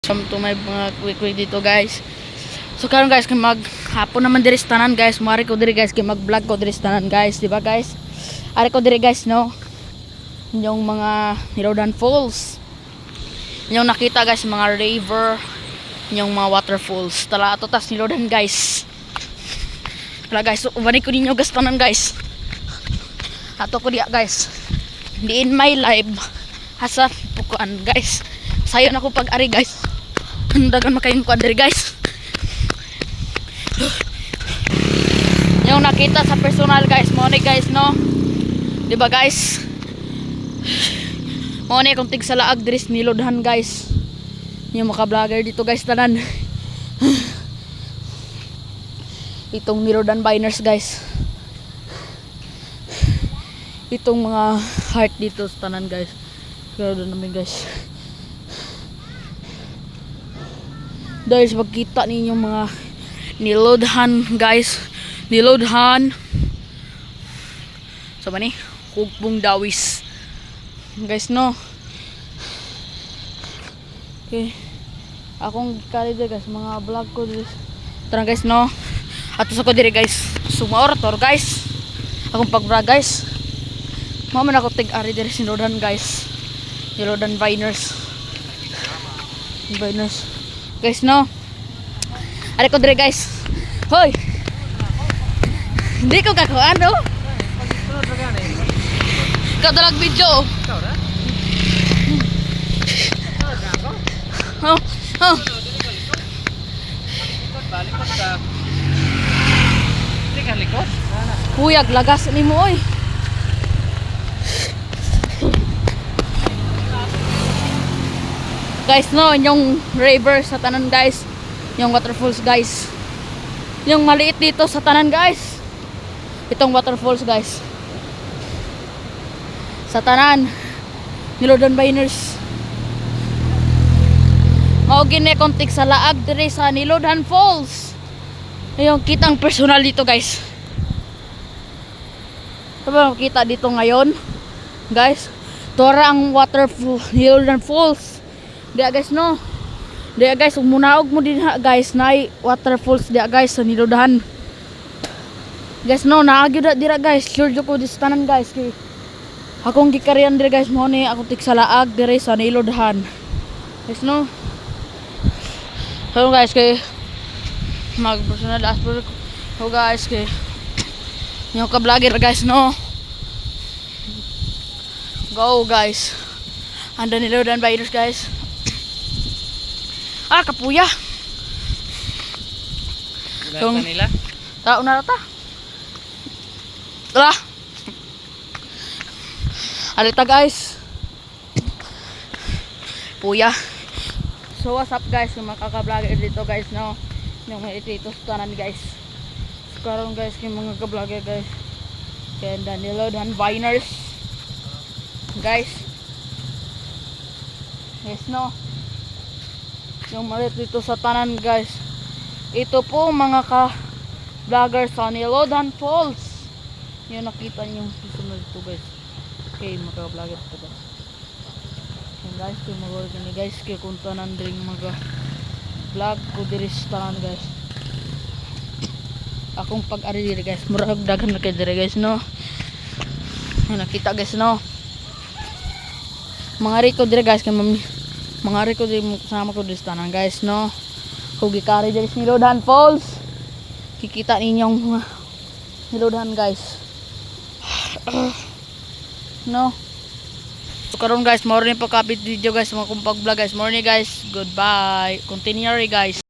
To my mga quick dito guys. So karon guys kay maghapon naman diri sa tanan guys. Mari ko diri guys kay mag-vlog ko diri sa tanan guys, di ba guys? Ari ko diri guys no. Yung mga Nilodan Falls. Yung nakita guys mga river, yung mga waterfalls. Tala ato tas Nilodan guys. Tala guys, so ubani ko ninyo guys tanan guys. Ato ko diya guys. Di in my life hasa pukuan guys. Sayo na ko pag-ari guys. Dagan makain ko diri guys. Yung nakita sa personal guys, mo ni guys no. 'Di ba guys? Mo ni kung tig sa laag diri sa Nilodan guys. Yung mga vlogger dito guys tanan. Itong Nilodan Biners guys. Itong mga heart dito sa tanan guys. Pero doon namin guys. Guys, magkita ninyo mga Nilodan guys. Nilodan. So ba ni? Hugbong dawis. Guys no. Okay. Akong kali guys mga vlog ko guys. Tara guys no. Ato sa ko diri guys. Sumaor tor guys. Akong pag-vlog guys. Mao man ako tig-ari diri sa Nilodan guys. Nilodan Biners. Biners. Guys no. Ari ko dire guys. Hoy. Hindi ko kakuan no. Ikaw dalag video. Ikaw ra? Oh, oh. Balik ko sa. Tika likod. Kuyag lagas nimo oy. Guys no, yung river sa tanan guys. Yung waterfalls guys. Yung maliit dito sa tanan guys. Itong waterfalls guys. Sa tanan Nilodan Biners. Mao gini kontik sa laag diri sa Nilodan Falls. Yung kitang personal dito guys. Diba makita dito ngayon guys. Tora ang waterfall Nilodan Falls. Diya guys no. Diya guys, umunaog mo din guys na waterfalls diya guys sa Nilodan. Guys no, naagyo da dira guys. Sure ko dis tanan guys kay akong gikaryan diri guys mo ni ako tik sa laag diri sa Nilodan. Guys no. Hello guys kay mag-personal dashboard ko guys kay yung ka-vlogger guys no. Go guys. Anda Nilodan Biners guys. Ah, kapuya. Yung nila. Tao na rata. Tara. Alita guys. Puya. So what's up guys, yung mga kaka-vlogger dito guys no. Yung mga dito sa tanan guys. So karon guys yung mga ka-vlogger guys. Kaya Nilodan Biners. Guys. Yes no. Yung malit dito sa tanan guys. Ito po mga ka-vlogger sa Nilodan Falls. Yung nakita niyo yung susunod dito guys. Okay, mga ka-vlogger dito guys. Yung guys, kung mag-org ni guys, kaya kung tanan rin mga vlog ko diri sa tanan guys. Akong pag-ari diri guys. Murag daghan na kayo diri guys no. Yung nakita guys no. Mga rito diri guys kay mga rito diri kasama ko diri sa tanan guys no. Kung gikari diri sa Nilodan Falls, kikita ninyong mga Nilodan guys. No. So karon guys, more ni pa kapit video guys mga kumpag vlog guys. Morning guys. Goodbye. Continue guys.